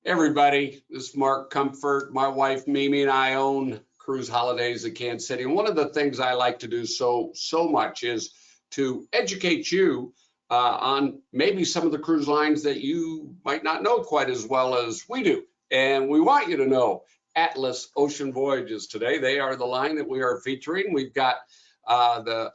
Everybody, this is Mark Comfort. My wife Mimi and I own Cruise Holidays at Kansas City. And one of the things I like to do so much is to educate you on maybe some of the cruise lines that you might not know quite as well as we do. And we want you to know Atlas Ocean Voyages today. They are the line that we are featuring. We've got the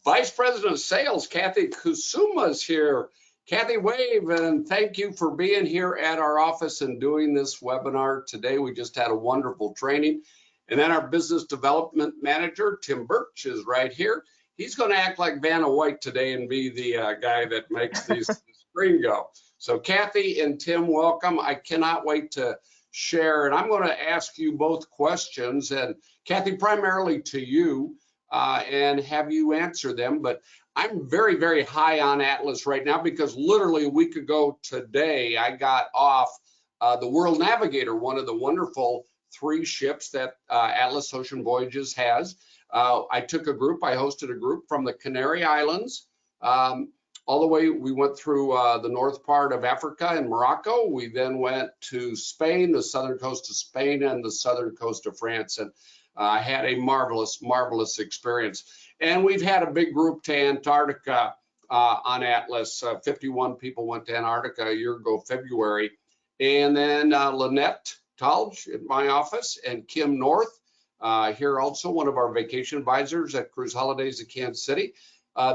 Vice President of Sales, Cathy Kusuma, is here. Cathy, wave, and thank you for being here at our office and doing this webinar today. We just had a wonderful training. And then our business development manager, Tim Birch, is right here. He's going to act like Vanna White today and be the guy that makes the screen go. So Cathy and Tim, welcome. I cannot wait to share. And I'm going to ask you both questions. And Cathy, primarily to you, and have you answer them. But I'm very, very high on Atlas right now because literally a week ago today, I got off the World Navigator, one of the wonderful 3 ships that Atlas Ocean Voyages has. I took a group, I hosted a group from the Canary Islands, all the way, we went through the north part of Africa and Morocco. We then went to Spain, the southern coast of Spain and the southern coast of France. And I had a marvelous, marvelous experience. And we've had a big group to Antarctica on Atlas. 51 people went to Antarctica a year ago, February. And then Lynette Talge in my office and Kim North here also, one of our vacation advisors at Cruise Holidays at Kansas City.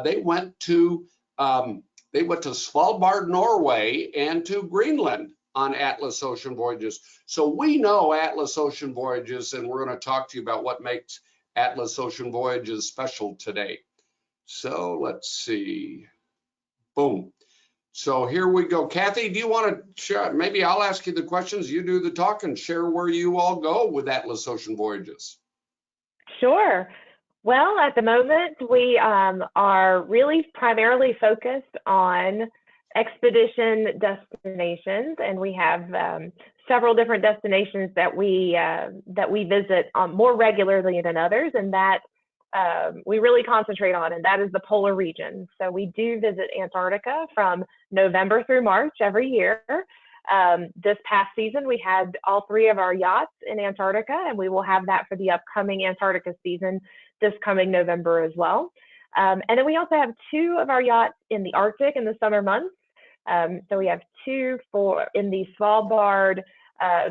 They went to Svalbard, Norway, and to Greenland on Atlas Ocean Voyages. So we know Atlas Ocean Voyages, and we're going to talk to you about what makes Atlas Ocean Voyages special today. So let's see. Boom. So here we go. Cathy, do you want to share? Maybe I'll ask you the questions, you do the talk, and share where you all go with Atlas Ocean Voyages. Sure. Well, at the moment, we are really primarily focused on expedition destinations, and we have several different destinations that we visit more regularly than others, and that we really concentrate on, and that is the polar region. So we do visit Antarctica from November through March every year. This past season, we had all 3 of our yachts in Antarctica, and we will have that for the upcoming Antarctica season this coming November as well. And then we also have 2 of our yachts in the Arctic in the summer months. So we have 2 in the Svalbard,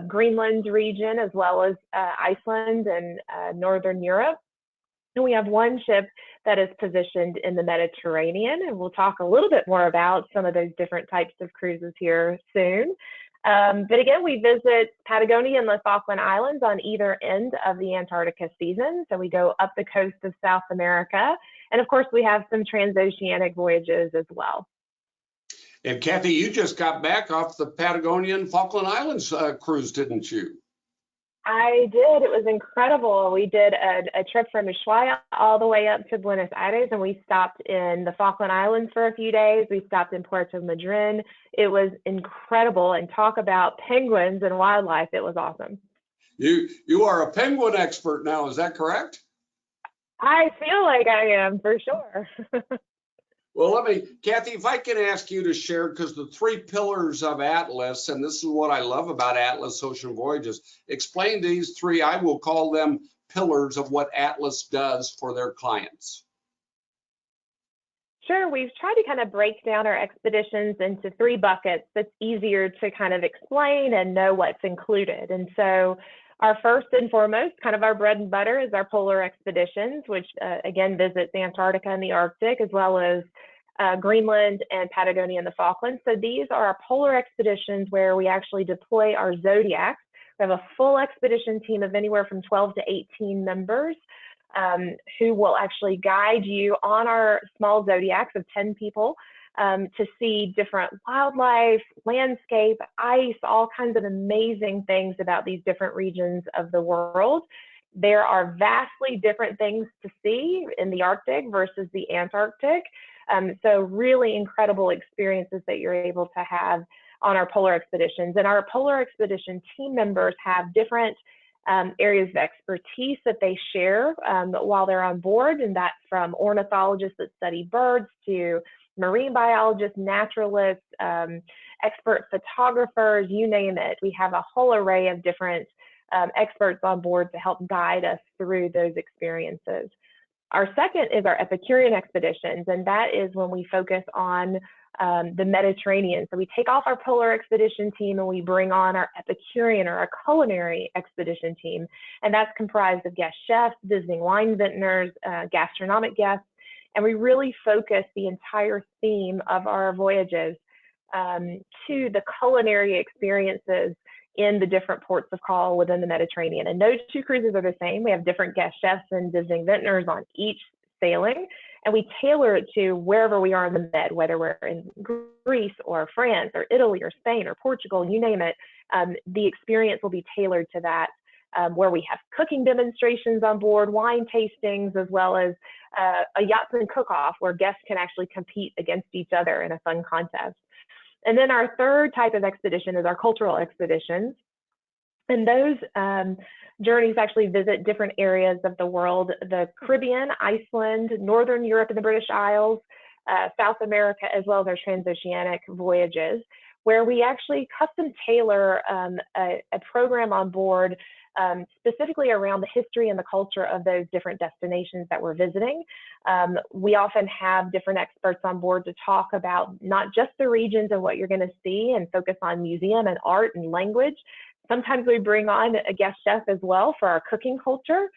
Greenland region, as well as Iceland and Northern Europe. And we have 1 ship that is positioned in the Mediterranean, and we'll talk a little bit more about some of those different types of cruises here soon. But again, we visit Patagonia and the Falkland Islands on either end of the Antarctica season. So we go up the coast of South America. And of course, we have some transoceanic voyages as well. And Cathy, you just got back off the Patagonia and Falkland Islands cruise, didn't you? I did. It was incredible. We did a trip from Ushuaia all the way up to Buenos Aires, and we stopped in the Falkland Islands for a few days. We stopped in Puerto Madryn. It was incredible, and talk about penguins and wildlife. It was awesome. You are a penguin expert now, is that correct? I feel like I am, for sure. Well, Cathy, if I can ask you to share, because the 3 pillars of Atlas, and this is what I love about Atlas Ocean Voyages, explain these 3, I will call them pillars of what Atlas does for their clients. Sure, we've tried to kind of break down our expeditions into 3 buckets that's easier to kind of explain and know what's included. And so our first and foremost, kind of our bread and butter, is our polar expeditions, which again visits Antarctica and the Arctic, as well as Greenland and Patagonia and the Falklands. So these are our polar expeditions where we actually deploy our zodiacs. We have a full expedition team of anywhere from 12 to 18 members who will actually guide you on our small zodiacs of 10 people to see different wildlife, landscape, ice, all kinds of amazing things about these different regions of the world. There are vastly different things to see in the Arctic versus the Antarctic. So really incredible experiences that you're able to have on our polar expeditions. And our polar expedition team members have different areas of expertise that they share while they're on board, and that's from ornithologists that study birds to marine biologists, naturalists, expert photographers, you name it. We have a whole array of different experts on board to help guide us through those experiences. Our second is our Epicurean expeditions, and that is when we focus on the Mediterranean. So we take off our polar expedition team and we bring on our Epicurean or our culinary expedition team. And that's comprised of guest chefs, visiting wine vintners, gastronomic guests. And we really focus the entire theme of our voyages to the culinary experiences in the different ports of call within the Mediterranean. And no two cruises are the same. We have different guest chefs and visiting vintners on each sailing, and we tailor it to wherever we are in the Med, whether we're in Greece or France or Italy or Spain or Portugal, you name it. The experience will be tailored to that, where we have cooking demonstrations on board, wine tastings, as well as a yachtsman cook-off where guests can actually compete against each other in a fun contest. And then our third type of expedition is our cultural expeditions. And those journeys actually visit different areas of the world: the Caribbean, Iceland, Northern Europe and the British Isles, South America, as well as our transoceanic voyages, where we actually custom tailor a program on board specifically around the history and the culture of those different destinations that we're visiting. We often have different experts on board to talk about not just the regions and what you're going to see and focus on museum and art and language. Sometimes we bring on a guest chef as well for our cooking culture.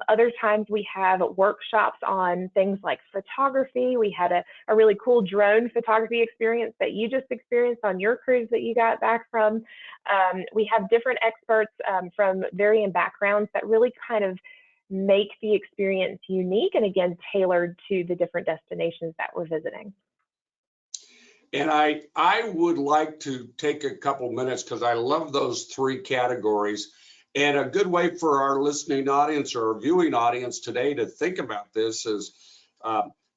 Other times we have workshops on things like photography. We had a really cool drone photography experience that you just experienced on your cruise that you got back from. We have different experts from varying backgrounds that really kind of make the experience unique and, again, tailored to the different destinations that we're visiting. And I would like to take a couple minutes because I love those three categories. And a good way for our listening audience or viewing audience today to think about this is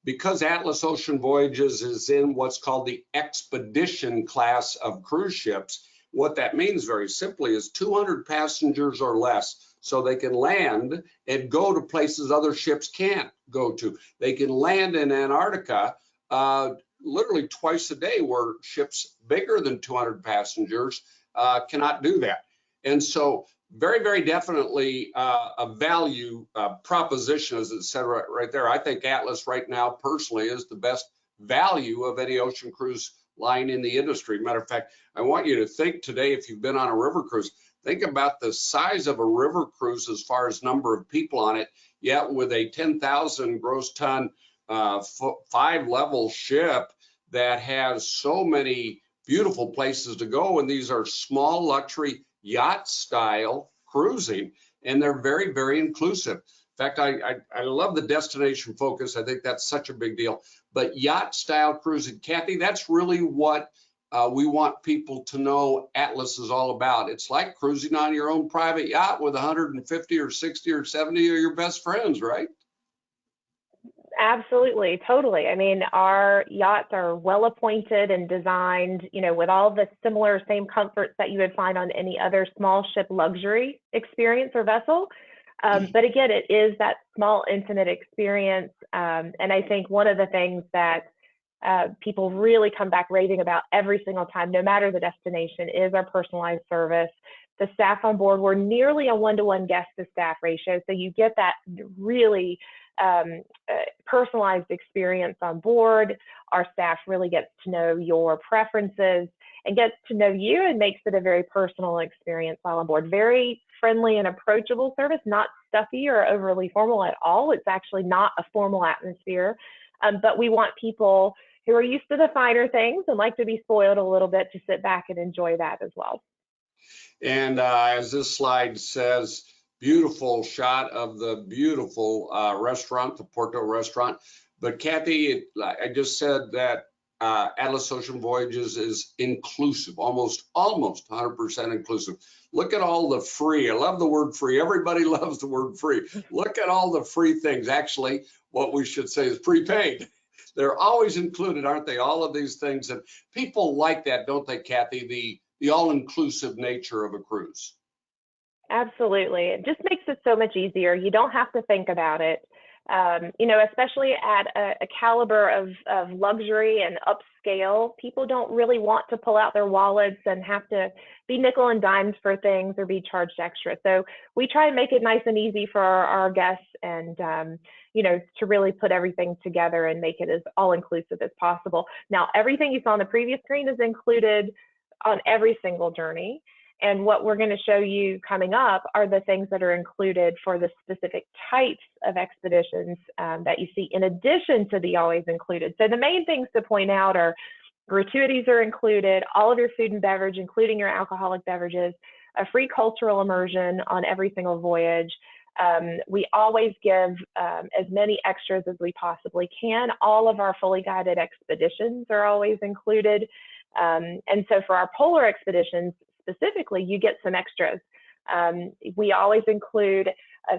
because Atlas Ocean Voyages is in what's called the expedition class of cruise ships. What that means very simply is 200 passengers or less, so they can land and go to places other ships can't go to. They can land in Antarctica literally twice a day, where ships bigger than 200 passengers cannot do that. And so very, very definitely a value proposition, as it said right there. I think Atlas right now personally is the best value of any ocean cruise line in the industry. Matter of fact, I want you to think today, if you've been on a river cruise, think about the size of a river cruise as far as number of people on it, yet with a 10,000 gross ton 5-level ship that has so many beautiful places to go. And these are small luxury yacht style cruising, and they're very, very inclusive. In fact, I love the destination focus. I think that's such a big deal. But yacht style cruising, Cathy, that's really what we want people to know Atlas is all about. It's like cruising on your own private yacht with 150 or 60 or 70 of your best friends, right? Absolutely, totally. I mean, our yachts are well appointed and designed, you know, with all the similar same comforts that you would find on any other small ship luxury experience or vessel. But again, it is that small, intimate experience. And I think one of the things that people really come back raving about every single time, no matter the destination, is our personalized service. The staff on board, we're nearly a 1-to-1 guest to staff ratio. So you get that really personalized experience on board. Our staff really gets to know your preferences and gets to know you, and makes it a very personal experience while on board. Very friendly and approachable service, not stuffy or overly formal at all. It's actually not a formal atmosphere, but we want people who are used to the finer things and like to be spoiled a little bit to sit back and enjoy that as well. And as this slide says, beautiful shot of the beautiful restaurant, the Porto restaurant. But Cathy, I just said that Atlas Ocean Voyages is inclusive, almost 100% inclusive. Look at all the free. I love the word free. Everybody loves the word free. Look at all the free things. Actually, what we should say is prepaid. They're always included, aren't they? All of these things. And people like that, don't they, Cathy? The all-inclusive nature of a cruise. Absolutely. It just makes it so much easier. You don't have to think about it. You know, especially at a caliber of luxury and upscale, people don't really want to pull out their wallets and have to be nickel and dimed for things or be charged extra. So we try and make it nice and easy for our guests, and you know, to really put everything together and make it as all inclusive as possible. Now, everything you saw on the previous screen is included on every single journey. And what we're going to show you coming up are the things that are included for the specific types of expeditions that you see in addition to the always included. So the main things to point out are gratuities are included, all of your food and beverage, including your alcoholic beverages, a free cultural immersion on every single voyage. We always give as many extras as we possibly can. All of our fully guided expeditions are always included. And so for our polar expeditions, specifically, you get some extras. We always include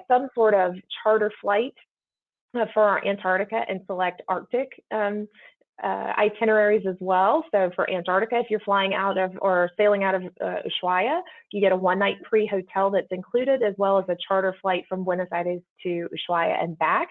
some sort of charter flight for our Antarctica and select Arctic itineraries as well. So for Antarctica, if you're flying out of or sailing out of Ushuaia, you get a one-night pre-hotel that's included, as well as a charter flight from Buenos Aires to Ushuaia and back.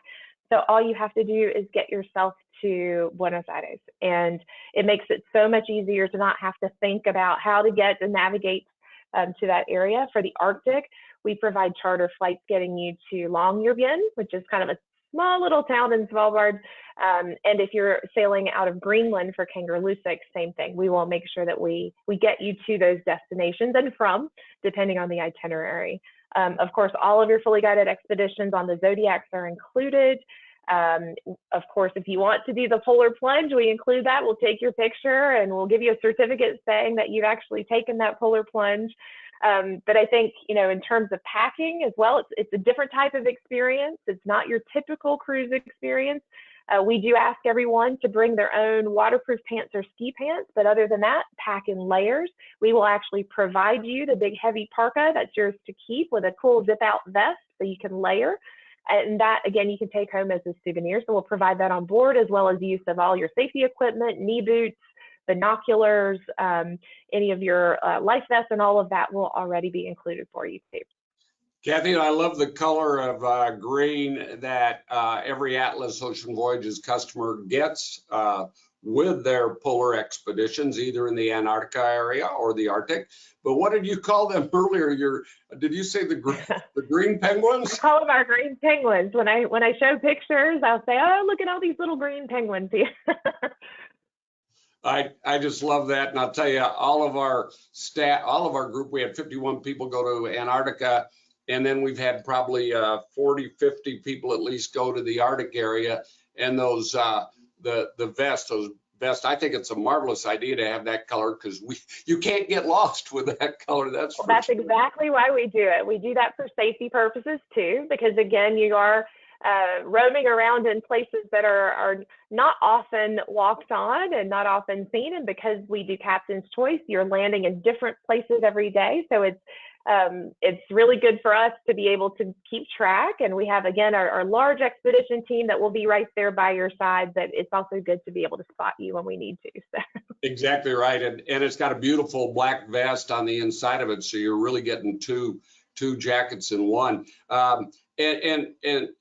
So all you have to do is get yourself to Buenos Aires, and it makes it so much easier to not have to think about how to get and navigate to that area. For the Arctic, we provide charter flights getting you to Longyearbyen, which is kind of a small little town in Svalbard. And if you're sailing out of Greenland for Kangerlussuaq, same thing. We will make sure that we get you to those destinations and from, depending on the itinerary. Of course, all of your fully guided expeditions on the Zodiacs are included. Of course, if you want to do the polar plunge, we include that. We'll take your picture and we'll give you a certificate saying that you've actually taken that polar plunge. But I think, you know, in terms of packing as well, it's a different type of experience. It's not your typical cruise experience. We do ask everyone to bring their own waterproof pants or ski pants, but other than that, pack in layers. We will actually provide you the big heavy parka that's yours to keep with a cool zip out vest so you can layer. And that, again, you can take home as a souvenir. So we'll provide that on board, as well as use of all your safety equipment, knee boots, binoculars, any of your life vests, and all of that will already be included for you too. Cathy, I love the color of green that every Atlas Ocean Voyages customer gets with their polar expeditions, either in the Antarctica area or the Arctic. But what did you call them earlier? Did you say the green penguins? I call them our green penguins. When I show pictures, I'll say, "Oh, look at all these little green penguins here." I just love that, and I'll tell you, all of our staff, all of our group, we had 51 people go to Antarctica. And then we've had probably 40, 50 people at least go to the Arctic area. And those, the vest, I think it's a marvelous idea to have that color, because you can't get lost with that color. That's sure. Exactly why we do it. We do that for safety purposes too, because again, you are roaming around in places that are not often walked on and not often seen. And because we do Captain's Choice, you're landing in different places every day. So it's really good for us to be able to keep track. And we have, again, our large expedition team that will be right there by your side, but it's also good to be able to spot you when we need to. So. Exactly right. And it's got a beautiful black vest on the inside of it. So you're really getting two jackets in one. And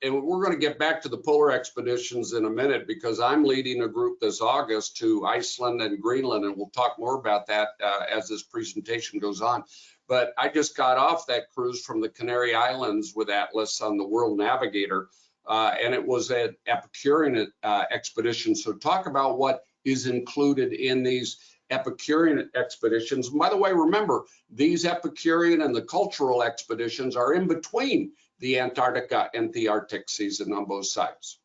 we're going to get back to the polar expeditions in a minute, because I'm leading a group this August to Iceland and Greenland, and we'll talk more about that as this presentation goes on. But I just got off that cruise from the Canary Islands with Atlas on the World Navigator, and it was an Epicurean expedition. So talk about what is included in these Epicurean expeditions. And by the way, remember, these Epicurean and the cultural expeditions are in between the Antarctica and the Arctic season on both sides.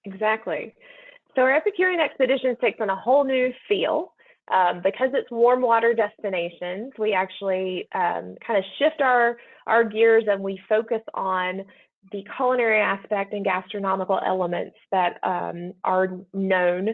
Exactly. So our Epicurean expeditions takes on a whole new feel. Because it's warm water destinations, we actually kind of shift our gears, and we focus on the culinary aspect and gastronomical elements that are known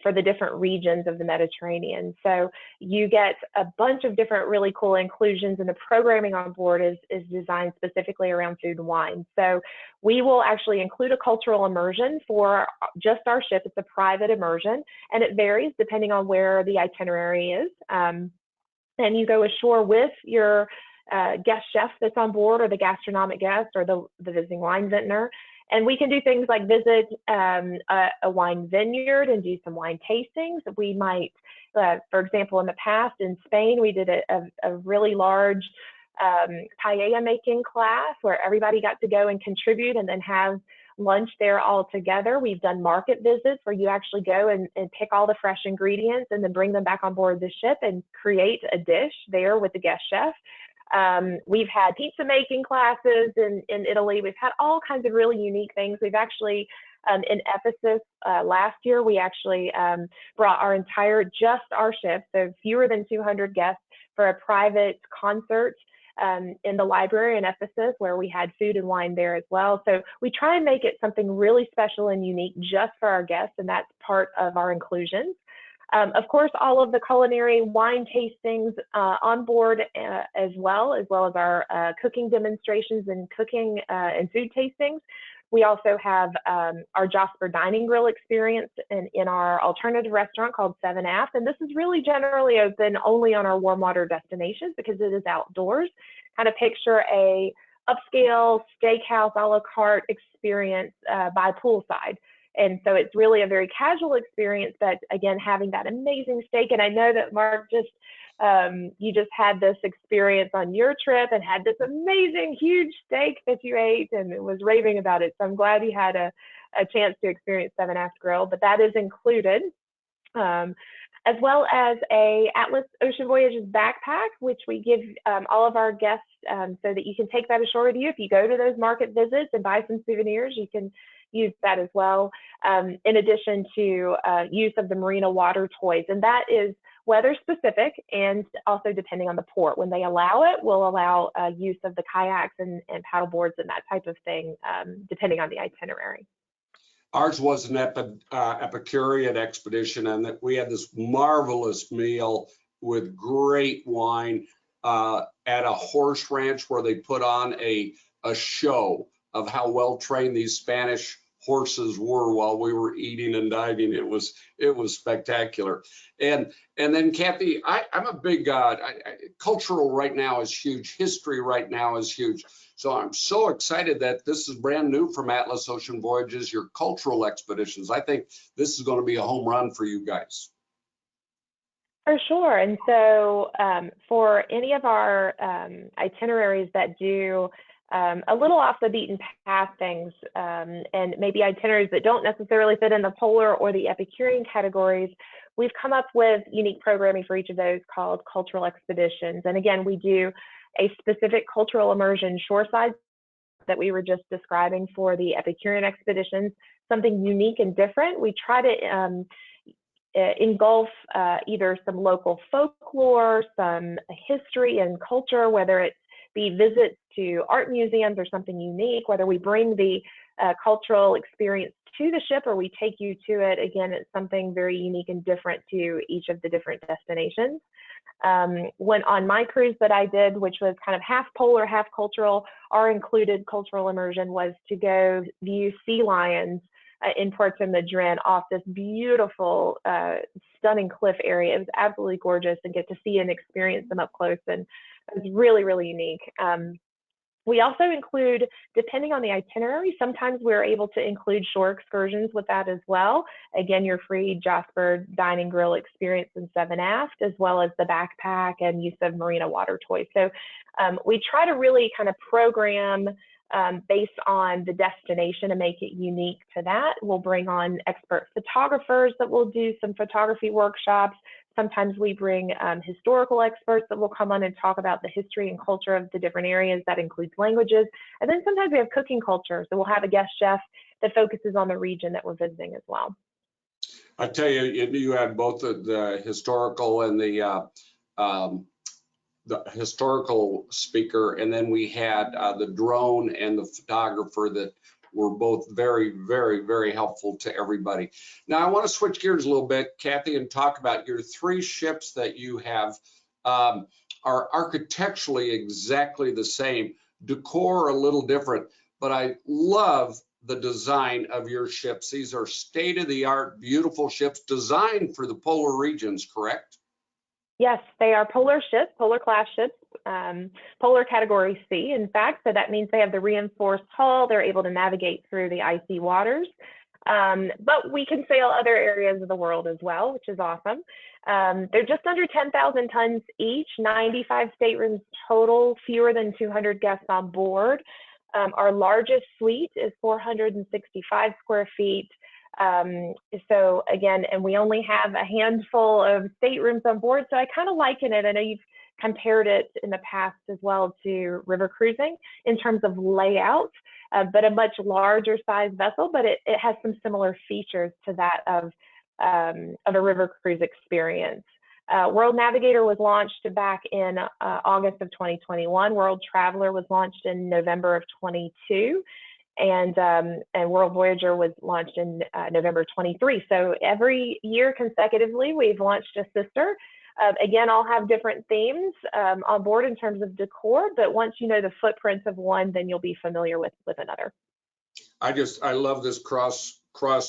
for the different regions of the Mediterranean. So you get a bunch of different really cool inclusions, and the programming on board is designed specifically around food and wine. So we will actually include a cultural immersion for just our ship. It's a private immersion, and it varies depending on where the itinerary is. And you go ashore with your guest chef that's on board, or the gastronomic guest, or the visiting wine vintner, And we can do things like visit a wine vineyard and do some wine tastings. We might, for example, in the past in Spain, we did a really large paella making class where everybody got to go and contribute and then have lunch there all together. We've done market visits where you actually go and pick all the fresh ingredients and then bring them back on board the ship and create a dish there with the guest chef. We've had pizza making classes in Italy. We've had all kinds of really unique things. We've actually, in Ephesus last year, we actually brought just our ship, so fewer than 200 guests, for a private concert in the library in Ephesus, where we had food and wine there as well. So we try and make it something really special and unique just for our guests, and that's part of our inclusions. Of course, all of the culinary wine tastings on board as well as our cooking demonstrations and cooking and food tastings. We also have our Jasper Dining Grill experience in our alternative restaurant called 7 Aft. And this is really generally open only on our warm water destinations because it is outdoors. Kind of picture a upscale steakhouse a la carte experience by poolside. And so it's really a very casual experience, but again, having that amazing steak. And I know that Mark you just had this experience on your trip and had this amazing huge steak that you ate and was raving about it. So I'm glad you had a chance to experience 7 Aft Grill, but that is included. As well as a Atlas Ocean Voyages backpack, which we give all of our guests so that you can take that ashore with you. If you go to those market visits and buy some souvenirs, you can use that as well, in addition to use of the Marina water toys. And that is weather specific and also depending on the port. When they allow it, we'll allow use of the kayaks and paddle boards and that type of thing, depending on the itinerary. Ours was an Epicurean expedition, and that we had this marvelous meal with great wine at a horse ranch where they put on a show of how well trained these Spanish horses were while we were eating and dining. It was spectacular. And then Cathy, I'm a big cultural right now is huge. History right now is huge. So I'm so excited that this is brand new from Atlas Ocean Voyages, your cultural expeditions. I think this is going to be a home run for you guys. For sure. And so for any of our itineraries that do a little off the beaten path things, and maybe itineraries that don't necessarily fit in the polar or the Epicurean categories, we've come up with unique programming for each of those called cultural expeditions. And again, we do a specific cultural immersion shoreside that we were just describing for the Epicurean expeditions, something unique and different. We try to engulf either some local folklore, some history and culture, whether it be visits to art museums or something unique, whether we bring the cultural experience to the ship or we take you to it. Again, it's something very unique and different to each of the different destinations. When on my cruise that I did, which was kind of half polar, half cultural, our included cultural immersion was to go view sea lions in Puerto Madryn off this beautiful, stunning cliff area. It was absolutely gorgeous, and get to see and experience them up close, and it was really, really unique. We also include, depending on the itinerary, sometimes we're able to include shore excursions with that as well. Again, your free Jasper Dining Grill experience in 7 Aft, as well as the backpack and use of Marina water toys. So we try to really kind of program based on the destination and make it unique to that. We'll bring on expert photographers that will do some photography workshops. Sometimes we bring historical experts that will come on and talk about the history and culture of the different areas. That includes languages. And then sometimes we have cooking culture. So we'll have a guest chef that focuses on the region that we're visiting as well. I tell you, you had both the historical and the historical speaker, and then we had the drone and the photographer that were both very, very, very helpful to everybody. Now, I want to switch gears a little bit, Cathy, and talk about your 3 ships that you have are architecturally exactly the same, decor a little different, but I love the design of your ships. These are state-of-the-art, beautiful ships designed for the polar regions, correct? Yes, they are polar ships, polar class ships, polar category C, in fact. So that means they have the reinforced hull. They're able to navigate through the icy waters. But we can sail other areas of the world as well, which is awesome. They're just under 10,000 tons each, 95 staterooms total, fewer than 200 guests on board. Our largest suite is 465 square feet. So again, and we only have a handful of staterooms on board. So I kind of liken it. I know you've compared it in the past as well to river cruising in terms of layout, but a much larger size vessel, but it has some similar features to that of a river cruise experience. World Navigator was launched back in August of 2021. World Traveler was launched in November of 22. And World Voyager was launched in November 23. So every year consecutively, we've launched a sister. Again, all have different themes on board in terms of decor, but once you know the footprints of one, then you'll be familiar with another. I love this cross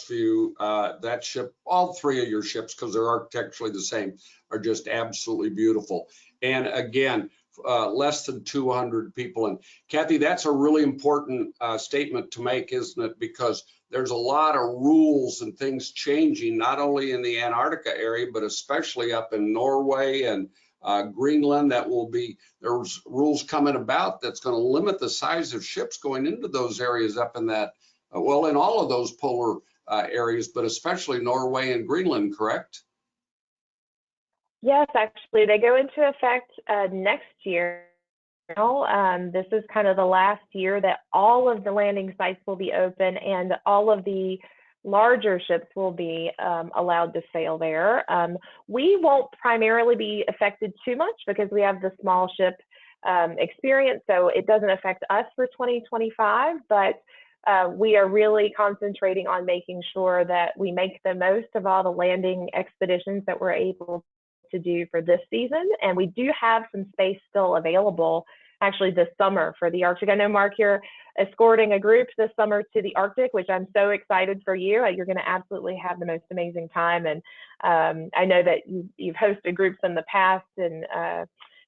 view. That ship, all three of your ships, because they're architecturally the same, are just absolutely beautiful. And again, less than 200 people. And Cathy, that's a really important statement to make, isn't it? Because there's a lot of rules and things changing, not only in the Antarctica area, but especially up in Norway and Greenland. There's rules coming about that's going to limit the size of ships going into those areas up in that, well, in all of those polar areas, but especially Norway and Greenland, correct? Yes, actually, they go into effect next year. This is kind of the last year that all of the landing sites will be open and all of the larger ships will be allowed to sail there. We won't primarily be affected too much because we have the small ship experience, so it doesn't affect us for 2025, but we are really concentrating on making sure that we make the most of all the landing expeditions that we're able to do for this season. And we do have some space still available actually this summer for the Arctic. I know, Mark, you're escorting a group this summer to the Arctic, which I'm so excited for you. You're going to absolutely have the most amazing time. And I know that you've hosted groups in the past, and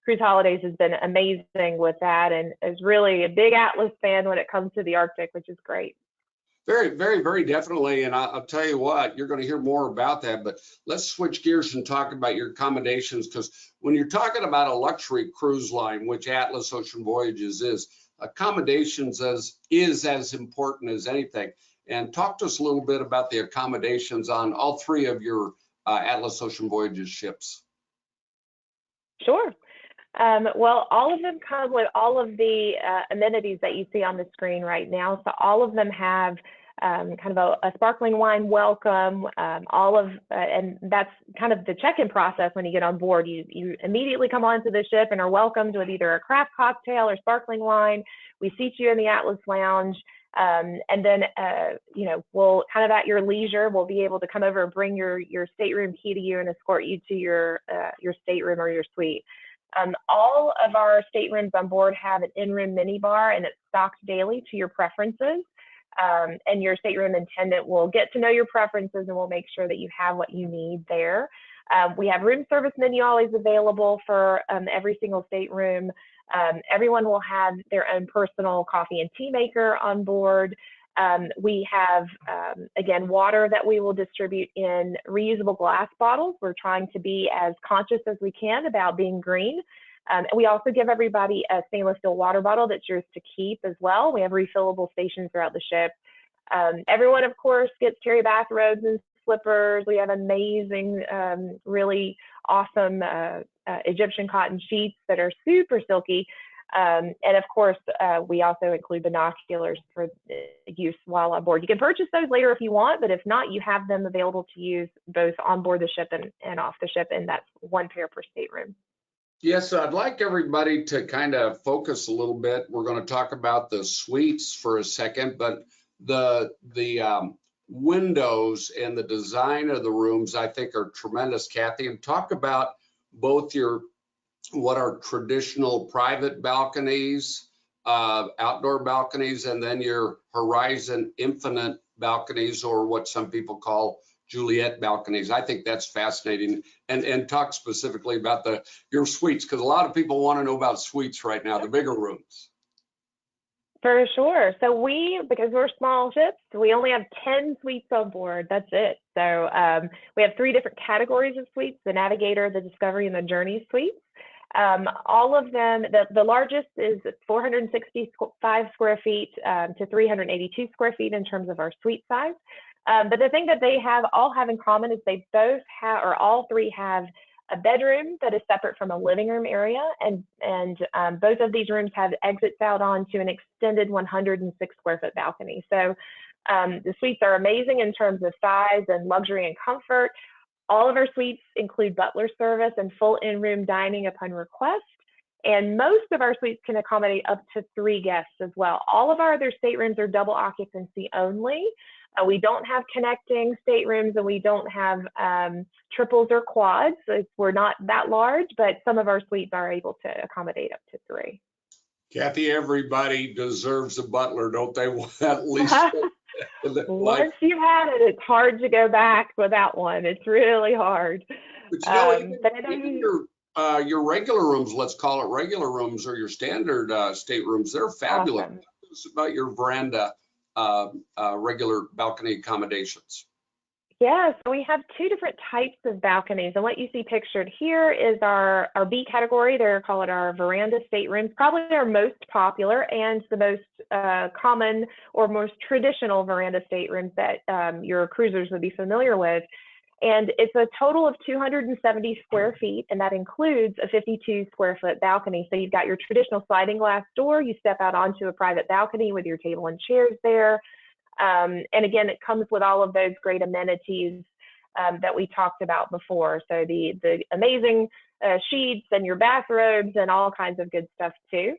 Cruise Holidays has been amazing with that, and is really a big Atlas fan when it comes to the Arctic, which is great. Very, very, very definitely. And I'll tell you what, you're going to hear more about that. But let's switch gears and talk about your accommodations, because when you're talking about a luxury cruise line, which Atlas Ocean Voyages is, accommodations is as important as anything. And talk to us a little bit about the accommodations on all three of your Atlas Ocean Voyages ships. Sure. Well, all of them come with all of the amenities that you see on the screen right now. So all of them have kind of a sparkling wine welcome, and that's kind of the check-in process when you get on board. You immediately come onto the ship and are welcomed with either a craft cocktail or sparkling wine. We seat you in the Atlas Lounge, and then, we'll kind of at your leisure, we'll be able to come over and bring your stateroom key to you and escort you to your stateroom or your suite. All of our staterooms on board have an in-room minibar, and it's stocked daily to your preferences. And your stateroom attendant will get to know your preferences and will make sure that you have what you need there. We have room service menu always available for every single stateroom. Everyone will have their own personal coffee and tea maker on board. We have, again, water that we will distribute in reusable glass bottles. We're trying to be as conscious as we can about being green. And we also give everybody a stainless steel water bottle that's yours to keep as well. We have refillable stations throughout the ship. Everyone, of course, gets terry bathrobes and slippers. We have amazing, really awesome Egyptian cotton sheets that are super silky. And of course, we also include binoculars for use while on board. You can purchase those later if you want, but if not, you have them available to use both on board the ship and off the ship, and that's one pair per stateroom. Yes, I'd like everybody to kind of focus a little bit. We're going to talk about the suites for a second, but the windows and the design of the rooms, I think, are tremendous, Cathy. And talk about both what are traditional private balconies, outdoor balconies, and then your Horizon Infinite balconies, or what some people call Juliet balconies. I think that's fascinating. And talk specifically about your suites, because a lot of people want to know about suites right now, the bigger rooms. For sure. So because we're small ships, we only have 10 suites on board. That's it. So we have 3 different categories of suites: the Navigator, the Discovery, and the Journey suites. All of them, the largest is 465 square feet to 382 square feet in terms of our suite size. But the thing that they all have in common is they both have, or all 3 have, a bedroom that is separate from a living room area, and both of these rooms have exits out onto an extended 106 square foot balcony. So the suites are amazing in terms of size and luxury and comfort. All of our suites include butler service and full in-room dining upon request, and most of our suites can accommodate up to 3 guests as well. All of our other staterooms are double occupancy only. We don't have connecting staterooms, and we don't have triples or quads. We're not that large, but some of our suites are able to accommodate up to 3. Cathy, everybody deserves a butler, don't they? At least. Once you've had it, it's hard to go back without one. It's really hard. But even your regular rooms, let's call it regular rooms, or your standard staterooms, they're fabulous. Awesome. It's about your veranda regular balcony accommodations. Yeah, so we have 2 different types of balconies, and what you see pictured here is our B category. They're called our veranda staterooms, probably our most popular and the most common or most traditional veranda staterooms that your cruisers would be familiar with. And it's a total of 270 square feet, and that includes a 52 square foot balcony. So you've got your traditional sliding glass door. You step out onto a private balcony with your table and chairs there. And again, it comes with all of those great amenities that we talked about before. So the amazing sheets and your bathrobes and all kinds of good stuff too.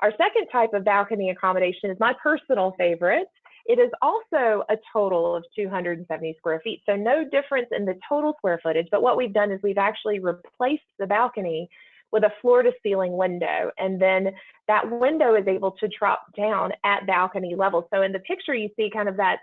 Our second type of balcony accommodation is my personal favorite. It is also a total of 270 square feet. So no difference in the total square footage, but what we've done is we've actually replaced the balcony with a floor to ceiling window. And then that window is able to drop down at balcony level. So in the picture, you see kind of that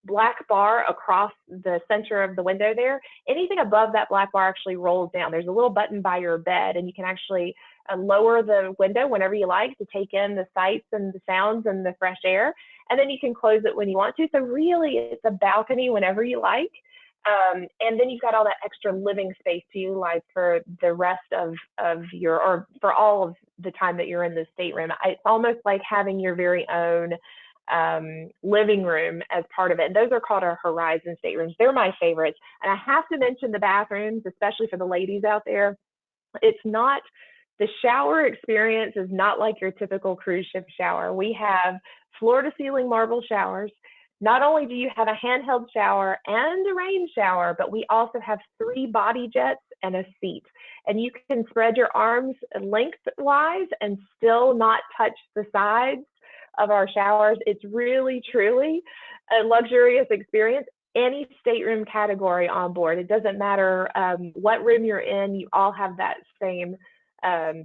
black bar across the center of the window there. Anything above that black bar actually rolls down. There's a little button by your bed, and you can actually lower the window whenever you like to take in the sights and the sounds and the fresh air. And then you can close it when you want to. So really, it's a balcony whenever you like. And then you've got all that extra living space to utilize for the rest of or for all of the time that you're in the stateroom. It's almost like having your very own living room as part of it. And those are called our Horizon staterooms. They're my favorites. And I have to mention the bathrooms, especially for the ladies out there. The shower experience is not like your typical cruise ship shower. We have floor to ceiling marble showers. Not only do you have a handheld shower and a rain shower, but we also have 3 body jets and a seat. And you can spread your arms lengthwise and still not touch the sides of our showers. It's really, truly a luxurious experience. Any stateroom category on board. It doesn't matter what room you're in, you all have that same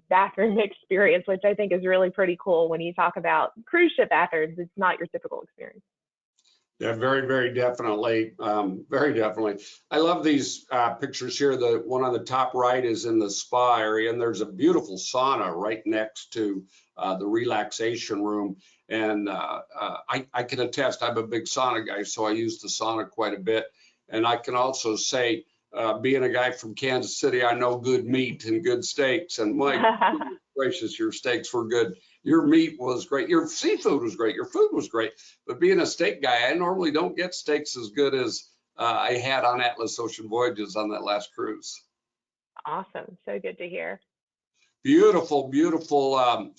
bathroom experience, which I think is really pretty cool when you talk about cruise ship bathrooms. It's not your typical experience. Yeah, very, very definitely. Very definitely. I love these pictures here. The one on the top right is in the spa area, and there's a beautiful sauna right next to the relaxation room. And I can attest, I'm a big sauna guy, so I use the sauna quite a bit. And I can also say, being a guy from Kansas City, I know good meat and good steaks. And my gracious, your steaks were good. Your meat was great. Your seafood was great. Your food was great. But being a steak guy, I normally don't get steaks as good as I had on Atlas Ocean Voyages on that last cruise. Awesome. So good to hear. Beautiful, beautiful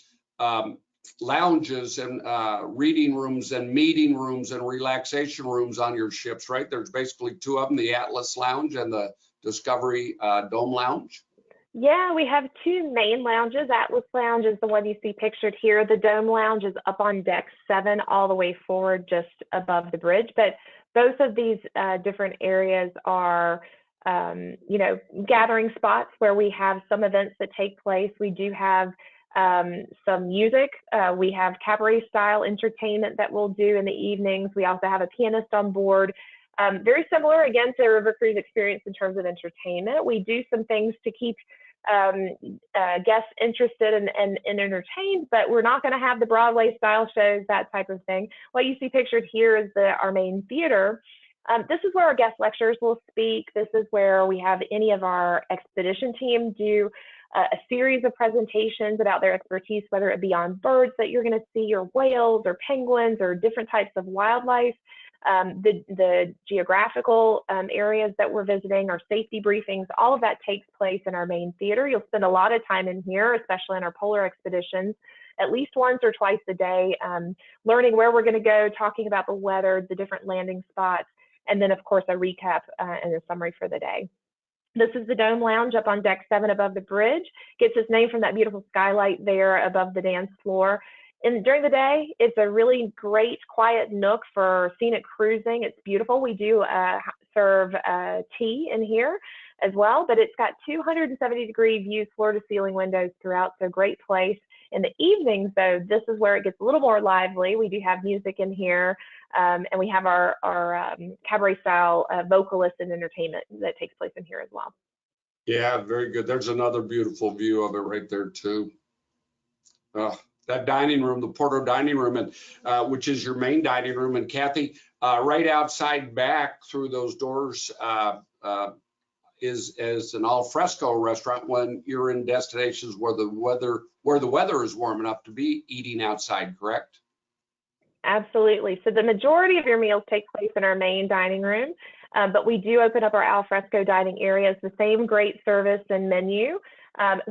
lounges and reading rooms and meeting rooms and relaxation rooms on your ships, right? There's basically 2 of them, the Atlas Lounge and the Discovery Dome Lounge. Yeah, we have 2 main lounges. Atlas Lounge is the one you see pictured here. The Dome Lounge is up on deck 7 all the way forward just above the bridge. But both of these different areas are, gathering spots where we have some events that take place. We do have some music. We have cabaret style entertainment that we'll do in the evenings. We also have a pianist on board. Very similar, again, to a river cruise experience in terms of entertainment. We do some things to keep guests interested and entertained, but we're not going to have the Broadway style shows, that type of thing. What you see pictured here is our main theater. This is where our guest lecturers will speak. This is where we have any of our expedition team do a series of presentations about their expertise, whether it be on birds that you're going to see, or whales, or penguins, or different types of wildlife. The geographical areas that we're visiting, our safety briefings, all of that takes place in our main theater. You'll spend a lot of time in here, especially in our polar expeditions, at least once or twice a day, learning where we're going to go, talking about the weather, the different landing spots, and then, of course, a recap and a summary for the day. This is the Dome Lounge up on deck 7 above the bridge. Gets its name from that beautiful skylight there above the dance floor. And during the day, it's a really great quiet nook for scenic cruising. It's beautiful. We do serve tea in here as well, but it's got 270-degree views, floor-to-ceiling windows throughout, so great place. In the evenings, though, this is where it gets a little more lively. We do have music in here, and we have our cabaret-style vocalist and entertainment that takes place in here as well. Yeah, very good. There's another beautiful view of it right there, too. That dining room, the Porto dining room, and which is your main dining room. And Cathy, right outside back through those doors is an al fresco restaurant when you're in destinations where the weather is warm enough to be eating outside, correct? Absolutely. So the majority of your meals take place in our main dining room, but we do open up our al fresco dining areas, the same great service and menu.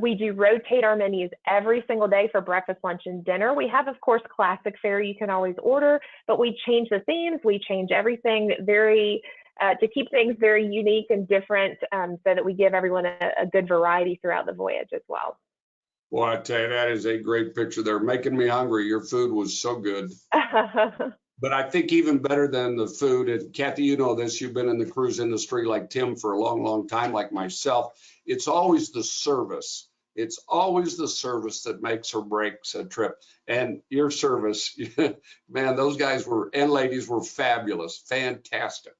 We do rotate our menus every single day for breakfast, lunch, and dinner. We have, of course, classic fare you can always order, but we change the themes. We change everything to keep things very unique and different, so that we give everyone a good variety throughout the voyage as well. Well, I tell you, that is a great picture there, making me hungry. Your food was so good. But I think even better than the food, and Cathy, you know this, you've been in the cruise industry like Tim for a long, long time, like myself. It's always the service. It's always the service that makes or breaks a trip. And your service, man, those guys and ladies were fabulous, fantastic.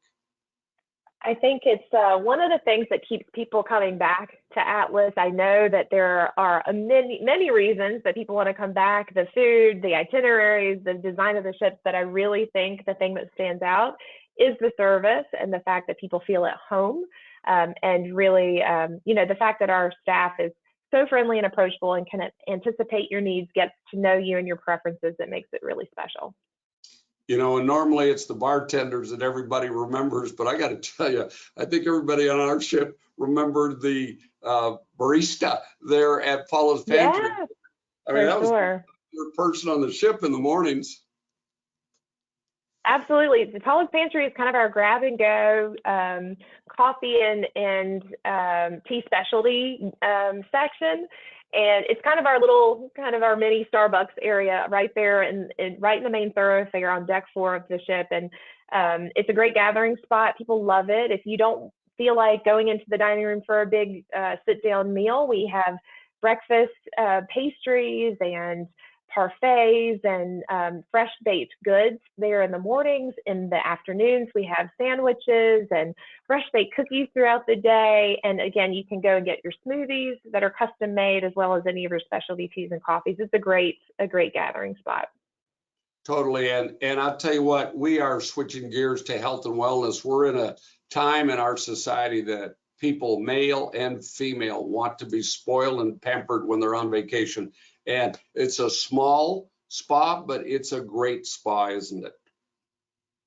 I think it's one of the things that keeps people coming back to Atlas. I know that there are many reasons that people want to come back: the food, the itineraries, the design of the ships. But I really think the thing that stands out is the service and the fact that people feel at home, and really, the fact that our staff is so friendly and approachable and can anticipate your needs, gets to know you and your preferences, that makes it really special. And normally it's the bartenders that everybody remembers, but I got to tell you, I think everybody on our ship remembered the barista there at Paula's Pantry. Yeah, I mean, that was sure. the person on the ship in the mornings. Absolutely. The Paula's Pantry is kind of our grab and go coffee and tea specialty section. And it's kind of our mini Starbucks area right there, right in the main thoroughfare on deck 4 of the ship. And it's a great gathering spot. People love it. If you don't feel like going into the dining room for a big sit-down meal, we have breakfast pastries and parfaits and fresh baked goods there in the mornings. In the afternoons, we have sandwiches and fresh baked cookies throughout the day. And again, you can go and get your smoothies that are custom made, as well as any of your specialty teas and coffees. It's a great gathering spot. Totally. And I'll tell you what, we are switching gears to health and wellness. We're in a time in our society that people, male and female, want to be spoiled and pampered when they're on vacation. And it's a small spa, but it's a great spa, isn't it?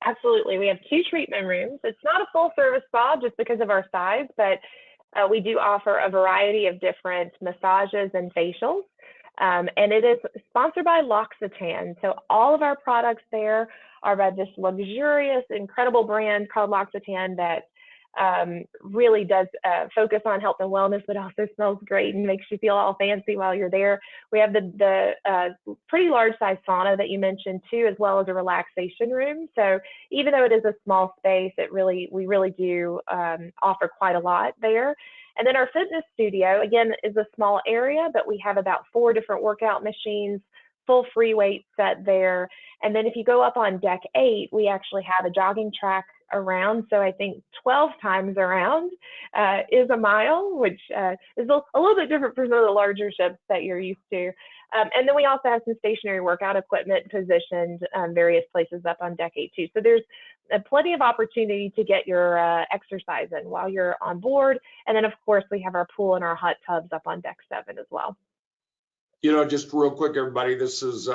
Absolutely. We have 2 treatment rooms. It's not a full service spa just because of our size, but we do offer a variety of different massages and facials. And it is sponsored by L'Occitane. So all of our products there are by this luxurious, incredible brand called L'Occitane that really does focus on health and wellness, but also smells great and makes you feel all fancy while you're there. We have the pretty large size sauna that you mentioned too, as well as a relaxation room. So even though it is a small space, we really do offer quite a lot there. And then our fitness studio, again, is a small area, but we have about 4 different workout machines, full free weight set there. And then if you go up on deck 8, we actually have a jogging track around. So I think 12 times around is a mile, which is a little bit different from some of the larger ships that you're used to. And then we also have some stationary workout equipment positioned various places up on deck 8 too. So there's plenty of opportunity to get your exercise in while you're on board. And then of course we have our pool and our hot tubs up on deck 7 as well. You know, just real quick, everybody, this is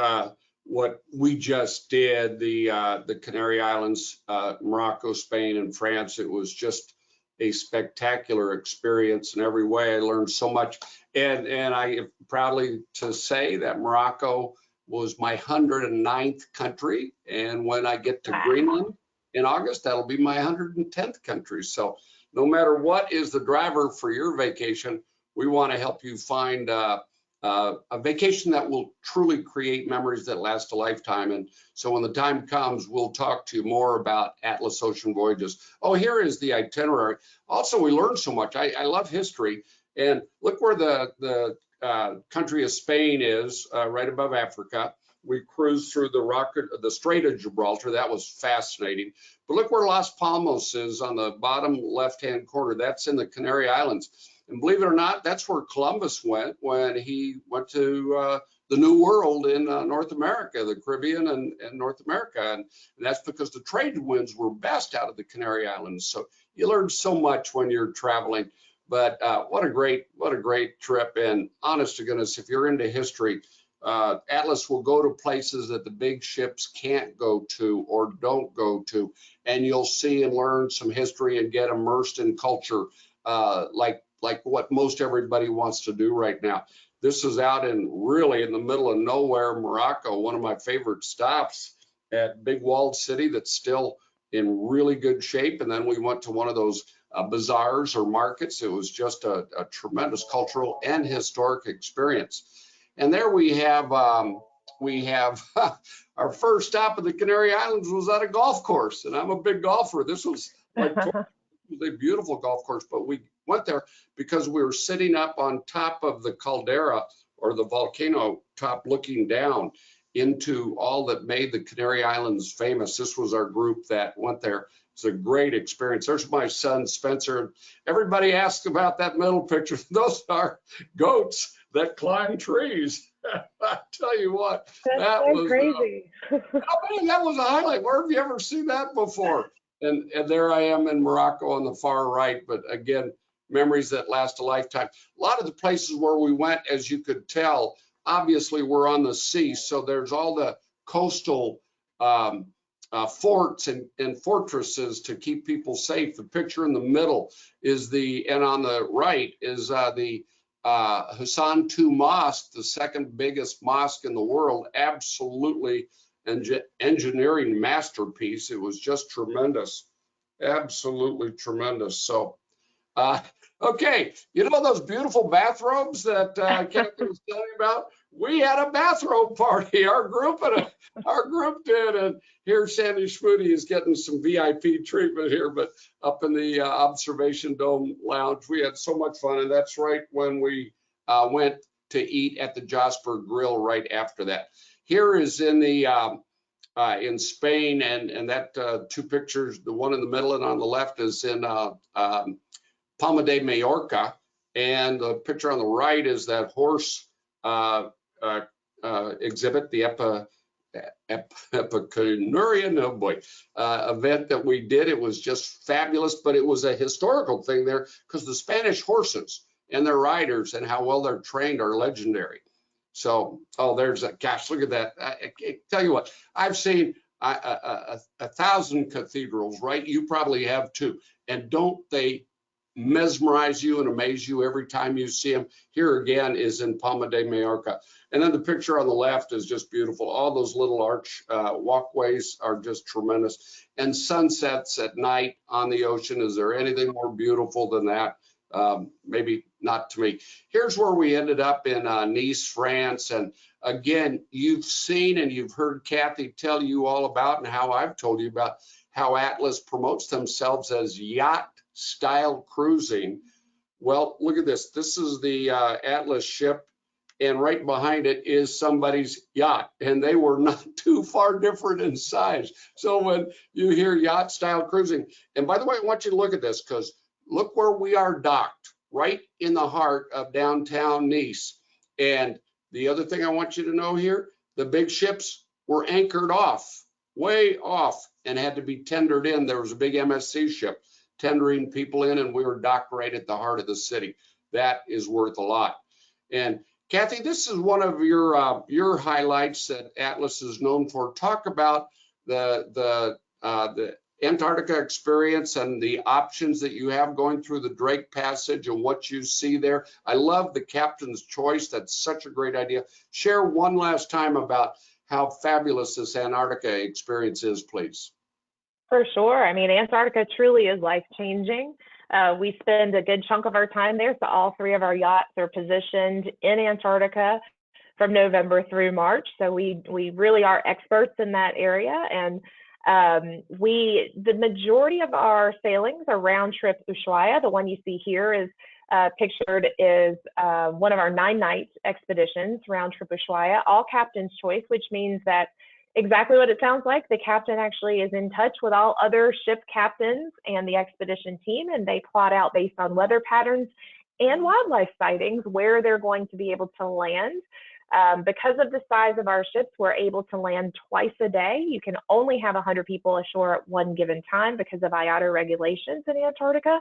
what we just did, the Canary Islands, Morocco, Spain, and France. It was just a spectacular experience in every way. I learned so much. And I am proudly to say that Morocco was my 109th country. And when I get to Greenland in August, that'll be my 110th country. So no matter what is the driver for your vacation, we want to help you find a vacation that will truly create memories that last a lifetime. And so when the time comes, we'll talk to you more about Atlas Ocean Voyages. Oh, here is the itinerary. Also, we learned so much. I love history. And look where the country of Spain is, right above Africa. We cruised through the Strait of Gibraltar. That was fascinating. But look where Las Palmas is on the bottom left-hand corner. That's in the Canary Islands. And believe it or not, that's where Columbus went when he went to the New World in North America, the Caribbean and North America. And that's because the trade winds were best out of the Canary Islands. So you learn so much when you're traveling. But what a great trip. And honest to goodness, if you're into history, Atlas will go to places that the big ships can't go to or don't go to. And you'll see and learn some history and get immersed in culture like what most everybody wants to do right now. This is out really in the middle of nowhere, Morocco, one of my favorite stops at Big Walled City that's still in really good shape. And then we went to one of those bazaars or markets. It was just a tremendous cultural and historic experience. And there we have our first stop at the Canary Islands was at a golf course. And I'm a big golfer. This was like a beautiful golf course, but we went there because we were sitting up on top of the caldera or the volcano top looking down into all that made the Canary Islands famous. This was our group that went there. It's a great experience. There's my son, Spencer. Everybody asks about that middle picture. Those are goats that climb trees. I tell you what, that was crazy. That was a highlight. Where have you ever seen that before? And there I am in Morocco on the far right. But again, memories that last a lifetime. A lot of the places where we went, as you could tell, obviously we're on the sea. So there's all the coastal forts and fortresses to keep people safe. The picture in the middle is and on the right is the Hassan II Mosque, the second biggest mosque in the world. Absolutely engineering masterpiece. It was just tremendous, absolutely tremendous. So, okay, you know those beautiful bathrobes that Cathy was telling you about? We had a bathrobe party. Our group did, and here Sandy Schmoody is getting some VIP treatment here, but up in the observation dome lounge, we had so much fun, and that's right when we went to eat at the Jasper Grill right after that. Here is in Spain, and that two pictures, the one in the middle and on the left is in Palma de Mallorca, and the picture on the right is that horse exhibit, the Epicurean event that we did. It was just fabulous, but it was a historical thing there because the Spanish horses and their riders and how well they're trained are legendary. So, there's a, gosh, look at that. I tell you what, I've seen 1,000 cathedrals, right? You probably have too. And don't they mesmerize you and amaze you every time you see them? Here again is in Palma de Mallorca. And then the picture on the left is just beautiful. All those little arch walkways are just tremendous. And sunsets at night on the ocean, is there anything more beautiful than that? Maybe not to me. Here's where we ended up in Nice, France. And again, you've seen and you've heard Cathy tell you all about, and how I've told you about how Atlas promotes themselves as yacht style cruising. Well, look at this. This is the Atlas ship and right behind it is somebody's yacht, and they were not too far different in size. So when you hear yacht style cruising, and by the way, I want you to look at this, because look where we are docked, right in the heart of downtown Nice. And the other thing I want you to know here, the big ships were anchored off, way off, and had to be tendered in. There was a big MSC ship tendering people in, and we were docked right at the heart of the city. That is worth a lot. And Cathy, this is one of your highlights that Atlas is known for. Talk about the Antarctica experience and the options that you have going through the Drake Passage and what you see there. I love the captain's choice. That's such a great idea. Share one last time about how fabulous this Antarctica experience is, please. For sure. I mean, Antarctica truly is life-changing. We spend a good chunk of our time there, so all three of our yachts are positioned in Antarctica from November through March. So we really are experts in that area, and the majority of our sailings are round trip Ushuaia. The one you see here is pictured is one of our 9-night expeditions, round trip Ushuaia, all captain's choice, which means that exactly what it sounds like. The captain actually is in touch with all other ship captains and the expedition team, and they plot out based on weather patterns and wildlife sightings where they're going to be able to land. Because of the size of our ships, we're able to land twice a day. You can only have 100 people ashore at one given time because of IATA regulations in Antarctica.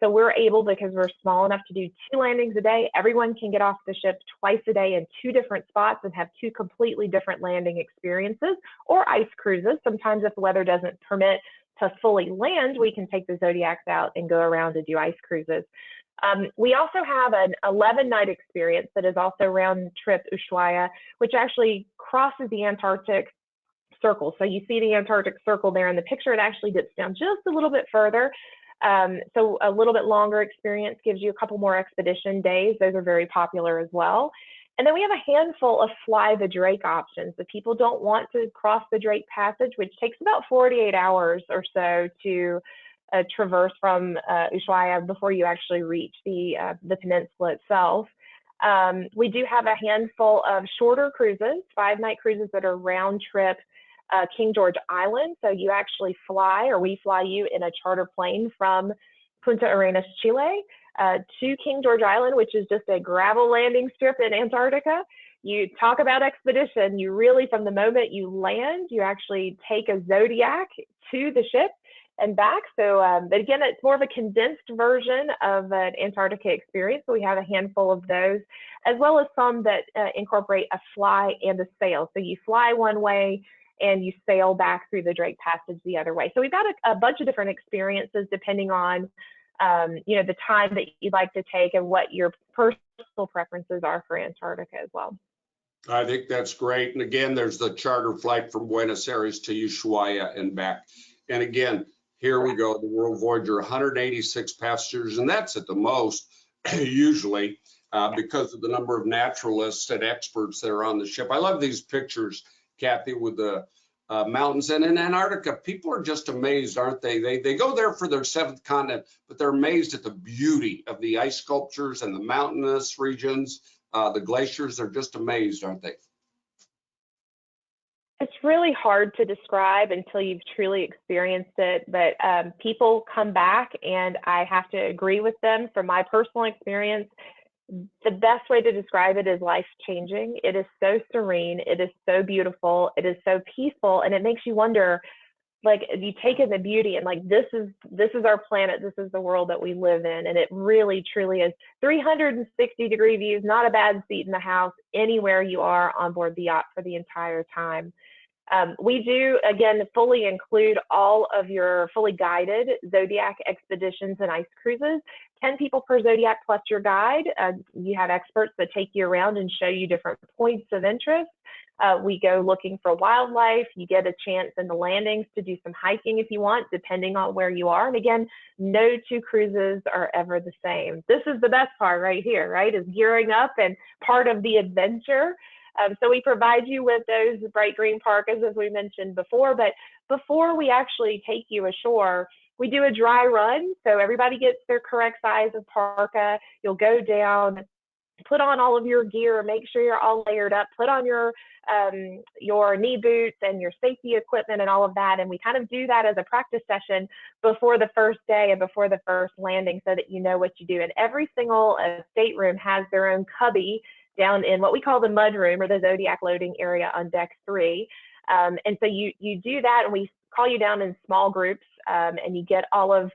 So we're able, because we're small enough, to do 2 landings a day. Everyone can get off the ship twice a day in 2 different spots and have 2 completely different landing experiences, or ice cruises. Sometimes if the weather doesn't permit to fully land, we can take the Zodiacs out and go around and do ice cruises. We also have an 11-night experience that is also round trip Ushuaia, which actually crosses the Antarctic Circle. So you see the Antarctic Circle there in the picture. It actually dips down just a little bit further. So a little bit longer experience gives you a couple more expedition days. Those are very popular as well. And then we have a handful of fly the Drake options. If people don't want to cross the Drake Passage, which takes about 48 hours or so to traverse from Ushuaia before you actually reach the peninsula itself. We do have a handful of shorter cruises, 5-night cruises that are round trip King George Island. So you actually fly, or we fly you in a charter plane from Punta Arenas, Chile, to King George Island, which is just a gravel landing strip in Antarctica. You talk about expedition. You really, from the moment you land, you actually take a Zodiac to the ship and back. So, but again, it's more of a condensed version of an Antarctica experience. So we have a handful of those, as well as some that incorporate a fly and a sail. So you fly one way and you sail back through the Drake Passage the other way. So we've got a bunch of different experiences depending on, the time that you'd like to take and what your personal preferences are for Antarctica as well. I think that's great. And again, there's the charter flight from Buenos Aires to Ushuaia and back. And again, here we go, the World Voyager, 186 passengers, and that's at the most, usually, because of the number of naturalists and experts that are on the ship. I love these pictures, Cathy, with the mountains. And in Antarctica, people are just amazed, aren't they? They go there for their 7th continent, but they're amazed at the beauty of the ice sculptures and the mountainous regions, the glaciers. They're just amazed, aren't they? It's really hard to describe until you've truly experienced it, but people come back, and I have to agree with them. From my personal experience, the best way to describe it is life-changing. It is so serene, it is so beautiful, it is so peaceful, and it makes you wonder, like, you take in the beauty and like, this is our planet, this is the world that we live in, and it really truly is 360-degree views, not a bad seat in the house anywhere you are on board the yacht for the entire time. We do, again, fully include all of your fully guided Zodiac expeditions and ice cruises, 10 people per Zodiac plus your guide. You have experts that take you around and show you different points of interest. We go looking for wildlife. You get a chance in the landings to do some hiking if you want, depending on where you are. And again, no 2 cruises are ever the same. This is the best part right here, right, is gearing up and part of the adventure. So we provide you with those bright green parkas, as we mentioned before, but before we actually take you ashore, we do a dry run. So everybody gets their correct size of parka. You'll go down put on all of your gear, make sure you're all layered up, put on your knee boots and your safety equipment and all of that. And we kind of do that as a practice session before the first day and before the first landing, so that you know what you do. And every single stateroom has their own cubby down in what we call the mud room, or the Zodiac loading area on deck 3. And so you do that, and we call you down in small groups, and you get all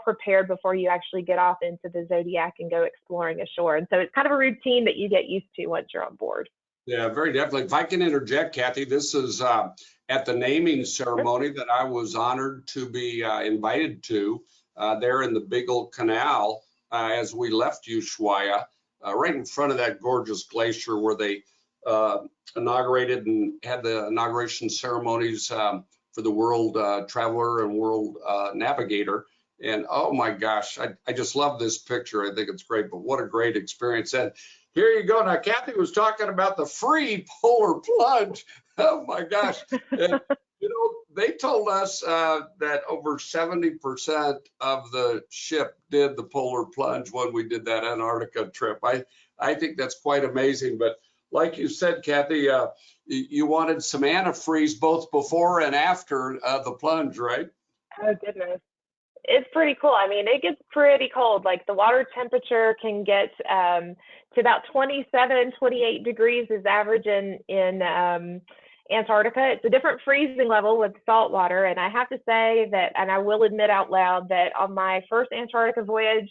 prepared before you actually get off into the Zodiac and go exploring ashore. And so it's kind of a routine that you get used to once you're on board. Yeah, very definitely. If I can interject, Cathy, this is at the naming ceremony that I was honored to be invited to there in the Beagle Canal as we left Ushuaia, right in front of that gorgeous glacier where they inaugurated and had the inauguration ceremonies for the World Traveler and World Navigator. And oh my gosh, I just love this picture. I think it's great, but what a great experience. And here you go. Now, Cathy was talking about the free polar plunge. Oh my gosh. And, you know, they told us that over 70% of the ship did the polar plunge when we did that Antarctica trip. I think that's quite amazing. But like you said, Cathy, you wanted some antifreeze both before and after the plunge, right? Oh, goodness. It's pretty cool. I mean, it gets pretty cold. Like, the water temperature can get to about 27, 28 degrees is average in Antarctica. It's a different freezing level with salt water. And I have to say that, and I will admit out loud, that on my first Antarctica voyage,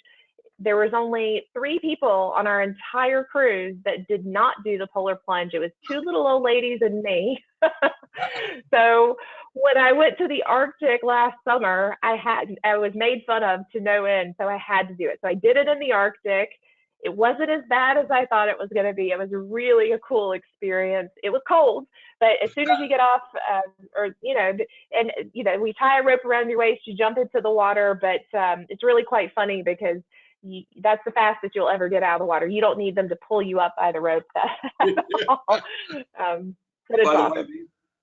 there was only 3 people on our entire cruise that did not do the polar plunge. It was 2 little old ladies and me. So when I went to the Arctic last summer, I was made fun of to no end, so I had to do it. So I did it in the Arctic. It wasn't as bad as I thought it was going to be. It was really a cool experience. It was cold, but as soon as you get off, we tie a rope around your waist, you jump into the water. But it's really quite funny because that's the fastest you'll ever get out of the water. You don't need them to pull you up by the rope. But it's awesome.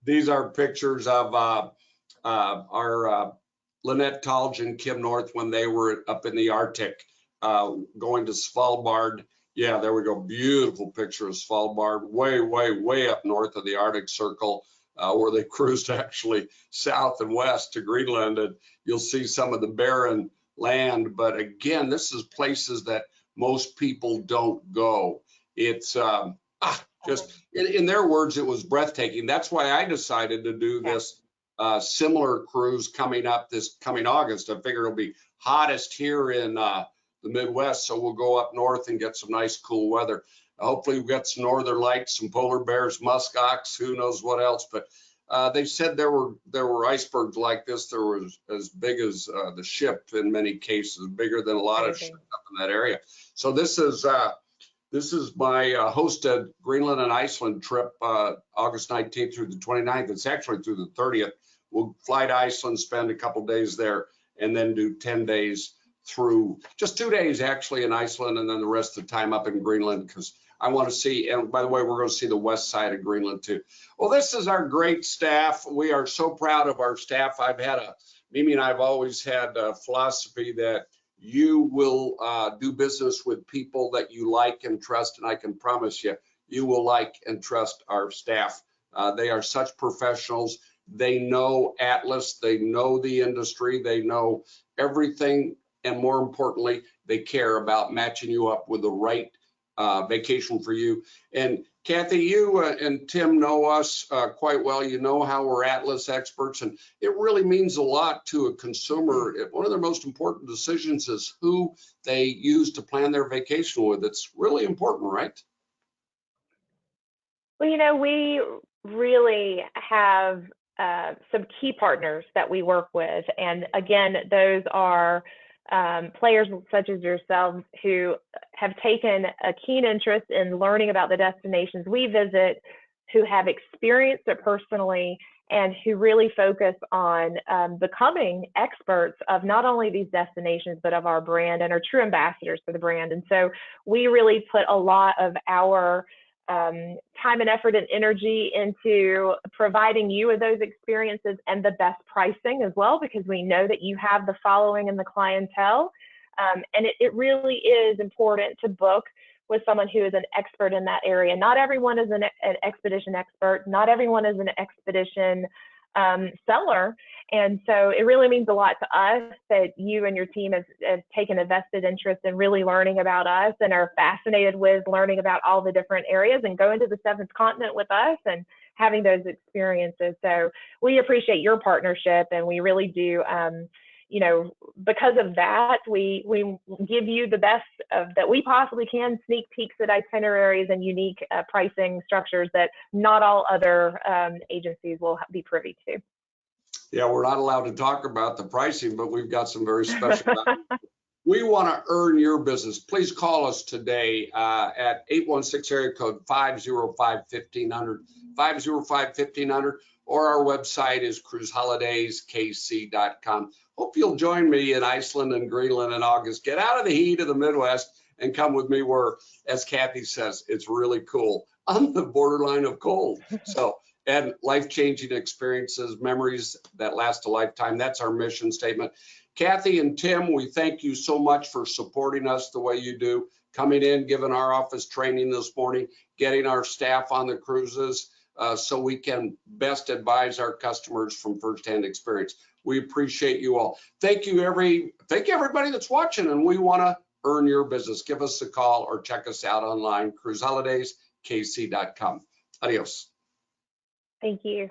These are pictures of our Lynette Talge and Kim North when they were up in the Arctic going to Svalbard. Yeah, there we go. Beautiful picture of Svalbard, way, way, way up north of the Arctic Circle, where they cruised actually south and west to Greenland. And you'll see some of the barren land. But again, this is places that most people don't go. It's just in their words, it was breathtaking. That's why I decided to do this similar cruise coming up this coming August. I figure it'll be hottest here in the Midwest, so we'll go up north and get some nice cool weather. Hopefully we'll get some northern lights, some polar bears, muskox, who knows what else. But they said there were icebergs like this. There was as big as the ship in many cases, bigger than a lot of ships up in that area. So this is my hosted Greenland and Iceland trip, August 19th through the 29th. It's actually through the 30th. We'll fly to Iceland, spend a couple days there, and then do 10 days through, just 2 days actually in Iceland, and then the rest of the time up in Greenland, because I want to see, and by the way, we're going to see the west side of Greenland too. Well, this is our great staff. We are so proud of our staff. Mimi and I have always had a philosophy that you will do business with people that you like and trust, and I can promise you, you will like and trust our staff. They are such professionals. They know Atlas, they know the industry, they know everything, and more importantly, they care about matching you up with the right vacation for you. And Cathy, you and Tim know us quite well. You know how we're Atlas experts, and it really means a lot to a consumer. One of their most important decisions is who they use to plan their vacation with. It's really important, right? Well, we really have some key partners that we work with. And again, those are players such as yourselves who have taken a keen interest in learning about the destinations we visit, who have experienced it personally, and who really focus on becoming experts of not only these destinations, but of our brand, and are true ambassadors for the brand. And so we really put a lot of our time and effort and energy into providing you with those experiences and the best pricing as well, because we know that you have the following and the clientele. And it really is important to book with someone who is an expert in that area. Not everyone is an expedition expert. Not everyone is an expedition seller. And so it really means a lot to us that you and your team have taken a vested interest in really learning about us and are fascinated with learning about all the different areas and going to the seventh continent with us and having those experiences. So we appreciate your partnership, and we really do. You know, because of that, we give you the best that we possibly can, sneak peeks at itineraries and unique pricing structures that not all other agencies will be privy to. Yeah, we're not allowed to talk about the pricing, but we've got some very special values. We want to earn your business. Please call us today at 816 area code 505-1500, 505-1500, or our website is cruiseholidayskc.com. Hope you'll join me in Iceland and Greenland in August. Get out of the heat of the Midwest and come with me where, as Cathy says, it's really cool, on the borderline of cold. So, and life-changing experiences, memories that last a lifetime. That's our mission statement. Cathy and Tim, we thank you so much for supporting us the way you do, coming in, giving our office training this morning, getting our staff on the cruises so we can best advise our customers from firsthand experience. We appreciate you all. Thank you, everybody that's watching, and we want to earn your business. Give us a call or check us out online, cruiseholidayskc.com. Adios. Thank you.